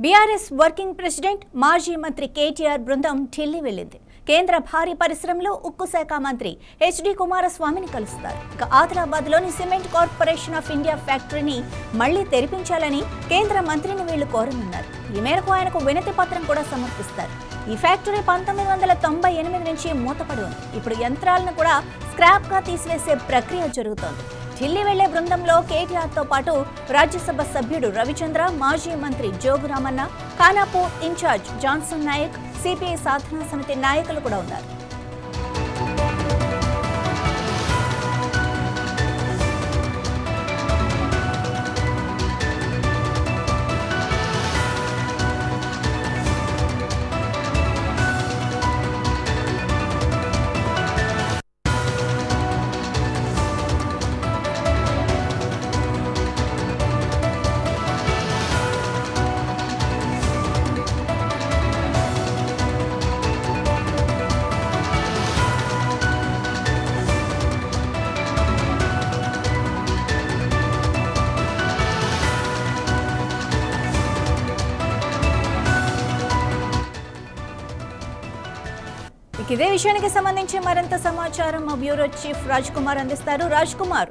BRS working president మాజీ మంత్రి కేటీఆర్ బృందం ఢిల్లీ వెళ్లింది. కేంద్ర భారీ పరిశ్రమలో ఉక్కు శాఖ మంత్రి హెచ్డి కుమారస్వామిని కలుస్తారు. ఇక ఆదిలాబాద్లోని సిమెంట్ కార్పొరేషన్ ఆఫ్ ఇండియా ఫ్యాక్టరీని మళ్లీ తెరిపించాలని కేంద్ర మంత్రిని వీళ్లు కోరనున్నారు. ఈ మేరకు ఆయనకు వినతి పత్రం కూడా సమర్పిస్తారు. ఈ ఫ్యాక్టరీ 1998 నుంచి మూతపడి ఉంది. ఇప్పుడు యంత్రాలను కూడా స్క్రాప్ గా తీసివేసే ప్రక్రియ జరుగుతోంది. ఢిల్లీ వెళ్లే బృందంలో కేటీఆర్తో పాటు రాజ్యసభ సభ్యుడు రవిచంద్ర, మాజీ మంత్రి Jogu Ramanna, Khanapur incharge Johnson Naik, CPI సాధనా సమితి నాయకులు కూడా ఉన్నారు. ఇదే విషయానికి సంబంధించి మరింత సమాచారం మా బ్యూరో చీఫ్ రాజ్ కుమార్ అందిస్తారు. రాజ్ కుమార్,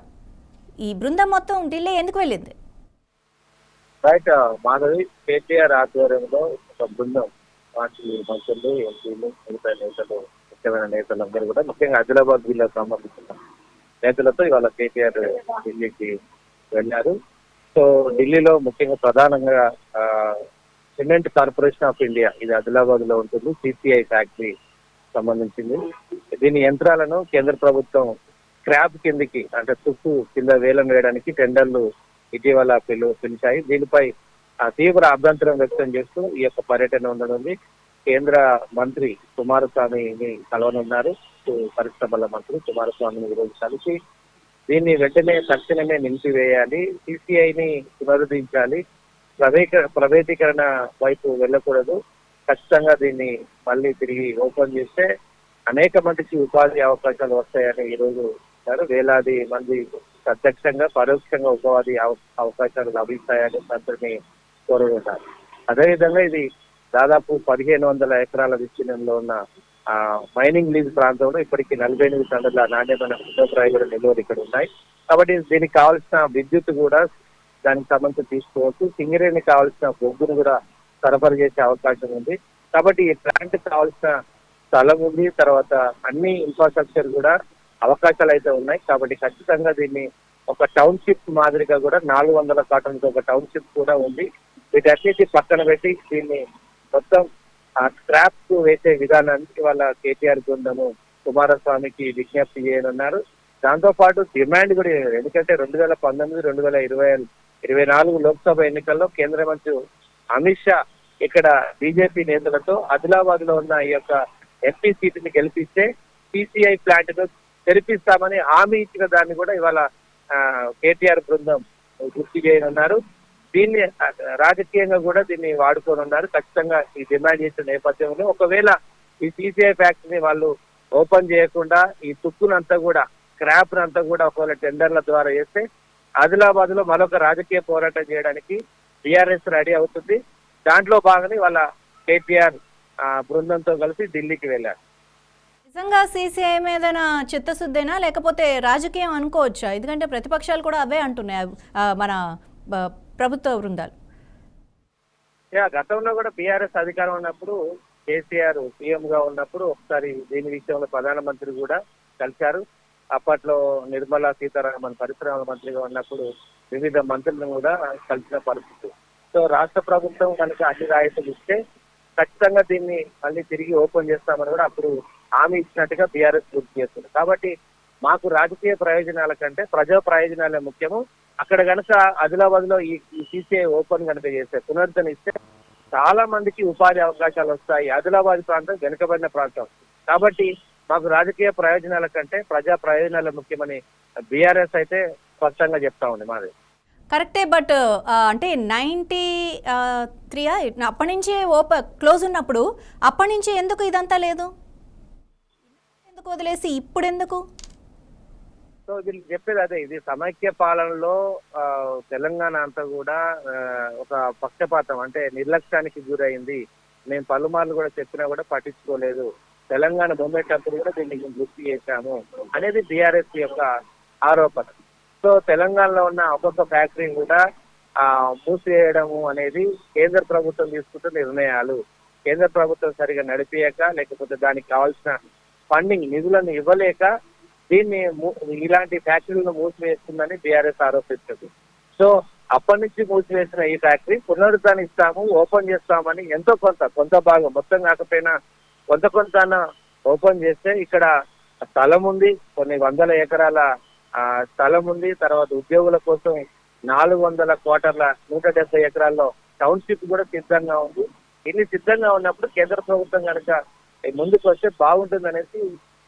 ఈ బృందం మొత్తం ఢిల్లీ ఎందుకు వెళ్ళింది? రైట్ మాధవి, కేటీఆర్ ఆధ్వర్యంలో ఒక బృందం పార్టీ మంత్రులు, ఎంపీలు, మిగతా నేతలు, ముఖ్యమైన నేతలందరూ కూడా ముఖ్యంగా ఆదిలాబాద్ జిల్లాకు సంబంధించిన నేతలతో ఇవాళ కేటీఆర్ ఢిల్లీకి వెళ్ళారు. సో ఢిల్లీలో ముఖ్యంగా ప్రధానంగా సిమెంట్ కార్పొరేషన్ ఆఫ్ ఇండియా, ఇది ఆదిలాబాద్ లో ఉంటుంది, సిసిఐ ఫ్యాక్టరీ సంబంధించింది. దీని యంత్రాలను కేంద్ర ప్రభుత్వం స్క్రాప్ కిందికి, అంటే తుక్కు కింద వేలం వేయడానికి టెండర్లు ఇటీవల పిలిచాయి. దీనిపై తీవ్ర అభ్యంతరం వ్యక్తం చేస్తూ ఈ యొక్క పర్యటన ఉండనుంది. కేంద్ర మంత్రి కుమారస్వామిని కలవనున్నారు. పరిశ్రమల మంత్రి కుమారస్వామిని ఈరోజు కలిసి దీన్ని వెంటనే తక్షణమే నిలిపివేయాలి, సిసిఐని పునరుద్ధరించాలి, ప్రైవేటీకరణ వైపు వెళ్ళకూడదు, ఖచ్చితంగా దీన్ని మళ్ళీ తిరిగి ఓపెన్ చేస్తే అనేక మందికి ఉపాధి అవకాశాలు వస్తాయని ఈరోజు వేలాది మంది ప్రత్యక్షంగా పరోక్షంగా ఉపాధి అవకాశాలు లభిస్తాయని మంత్రిని కోరుతున్నారు. అదేవిధంగా ఇది దాదాపు 1500 ఎకరాల విస్తీర్ణంలో ఉన్న మైనింగ్ లీజ్ ప్రాంతంలో ఇప్పటికీ 48 టన్నుల నాణ్యమైన ఉద్యోగరాయిలు నిల్వలు ఇక్కడ ఉన్నాయి. కాబట్టి దీనికి కావాల్సిన విద్యుత్ కూడా దానికి సంబంధించి తీసుకోవచ్చు. సింగరేణికి కావాల్సిన బొగ్గును కూడా సరఫరా చేసే అవకాశం ఉంది. కాబట్టి ఈ ప్లాంట్ కావాల్సిన స్థలం ఉంది, తర్వాత అన్ని ఇన్ఫ్రాస్ట్రక్చర్ కూడా అవకాశాలు అయితే ఉన్నాయి. కాబట్టి ఖచ్చితంగా దీన్ని ఒక టౌన్షిప్ మాదిరిగా కూడా 400 కాటన్కి ఒక టౌన్షిప్ కూడా ఉంది. వీటన్నిటి పక్కన పెట్టి దీన్ని మొత్తం స్క్రాప్ కు వేసే విధానానికి వాళ్ళ కేటీఆర్ బృందము కుమారస్వామికి విజ్ఞప్తి చేయనున్నారు. దాంతో పాటు డిమాండ్ కూడా, ఎందుకంటే 2019, 2024 లోక్సభ ఎన్నికల్లో కేంద్ర మంత్రి అమిత్ షా ఇక్కడ బీజేపీ నేతలతో ఆదిలాబాద్ లో ఉన్న ఈ యొక్క ఎంపీ సీటుని గెలిపిస్తే సిసిఐ ప్లాంట్ ను తెరిపిస్తామని హామీ ఇచ్చిన దాన్ని కూడా ఇవాళ కేటీఆర్ బృందం గుర్తు చేయనున్నారు. దీన్ని రాజకీయంగా కూడా దీన్ని వాడుకోనున్నారు. ఖచ్చితంగా ఈ డిమాండ్ చేసిన నేపథ్యంలో ఒకవేళ ఈ సిసిఐ ఫ్యాక్టరీని వాళ్ళు ఓపెన్ చేయకుండా ఈ తుక్కునంతా కూడా, స్క్రాప్ నంతా కూడా ఒకవేళ టెండర్ల ద్వారా చేస్తే ఆదిలాబాద్ లో మరొక రాజకీయ పోరాటం చేయడానికి బీఆర్ఎస్ రెడీ అవుతుంది. దాంట్లో భాగంగా వాళ్ళ కేటీఆర్ బృందంతో కలిసి ఢిల్లీకి వెళ్ళారు. నిజంగా సిసిఐ మీద చిత్తశుద్ధేనా లేకపోతే రాజకీయం అనుకోవచ్చా? ఎందుకంటే ప్రతిపక్షాలు కూడా అవే అంటున్నాయి, మన ప్రభుత్వ బృందాలు. గతంలో కూడా బీఆర్ఎస్ అధికారం ఉన్నప్పుడు, కేసీఆర్ సీఎం గా ఉన్నప్పుడు ఒకసారి దీని విషయంలో ప్రధానమంత్రి కూడా కలిశారు. అప్పట్లో నిర్మలా సీతారామన్ పరిశ్రమల మంత్రిగా ఉన్నప్పుడు వివిధ మంత్రులను కూడా కలిసిన పరిస్థితి. సో రాష్ట్ర ప్రభుత్వం కనుక అన్ని రాయితీలు ఇస్తే ఖచ్చితంగా దీన్ని మళ్ళీ తిరిగి ఓపెన్ చేస్తామని కూడా అప్పుడు హామీ ఇచ్చినట్టుగా బీఆర్ఎస్ గుర్తు చేస్తుంది. కాబట్టి మాకు రాజకీయ ప్రయోజనాల కంటే ప్రజా ప్రయోజనాలే ముఖ్యము. అక్కడ కనుక ఆదిలాబాద్ లో ఈ సిసిఐ ఓపెన్ కనుక చేస్తే, పునరుద్ధరిస్తే చాలా మందికి ఉపాధి అవకాశాలు వస్తాయి. ఆదిలాబాద్ ప్రాంతం వెనుకబడిన ప్రాంతం. కాబట్టి మాకు రాజకీయ ప్రయోజనాల కంటే ప్రజా ప్రయోజనాలు ముఖ్యమని బీఆర్ఎస్ అయితే స్పష్టంగా చెప్తా ఉంది. మాది కరెక్టే, బట్ అంటే 93 అప్పటి నుంచి క్లోజ్ ఉన్నప్పుడు అప్పటి నుంచి ఎందుకు ఇదంతా లేదు? ఎందుకు వదిలేసి ఇప్పుడు ఎందుకు? సో వీళ్ళు చెప్పేది అదే, ఇది సమైక్య పాలనలో తెలంగాణ అంతా కూడా ఒక పక్షపాతం అంటే నిర్లక్ష్యానికి గురైంది. మేము పలుమార్లు కూడా చెప్పినా కూడా పట్టించుకోలేదు. తెలంగాణ బొమ్మేటప్పుడు కూడా దీన్ని గుర్తు చేశాము అనేది బీఆర్ఎస్ యొక్క ఆరోపణ. సో తెలంగాణలో ఉన్న ఒక్కొక్క ఫ్యాక్టరీని కూడా మూసివేయడము అనేది కేంద్ర ప్రభుత్వం తీసుకుంటున్న నిర్ణయాలు. కేంద్ర ప్రభుత్వం సరిగా నడిపియక, లేకపోతే దానికి కావాల్సిన ఫండింగ్ నిధులను ఇవ్వలేక దీన్ని ఇలాంటి ఫ్యాక్టరీలను మూసివేస్తుందని బీఆర్ఎస్ ఆరోపిస్తుంది. సో అప్పటి నుంచి మూసివేసిన ఈ ఫ్యాక్టరీ పునరుద్ధరిస్తాము, ఓపెన్ చేస్తామని ఎంతో కొంత భాగం, మొత్తం కాకపోయినా కొంత ఓపెన్ చేస్తే ఇక్కడ స్థలం ఉంది, కొన్ని వందల ఎకరాల స్థలం ఉంది. తర్వాత ఉద్యోగుల కోసం 400 క్వార్టర్ల 170 ఎకరాల్లో టౌన్షిప్ కూడా సిద్ధంగా ఉంది. ఇన్ని సిద్ధంగా ఉన్నప్పుడు కేంద్ర ప్రభుత్వం కనుక ముందుకు వస్తే బాగుంటుంది అనేసి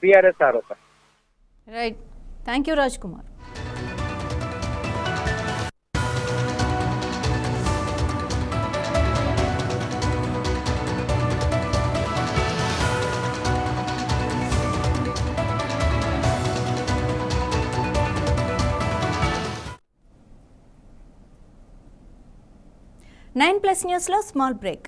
బీఆర్ఎస్ ఆరోపణ. Right, thank you Raj Kumar. Nine plus న్యూస్లో స్మాల్ బ్రేక్.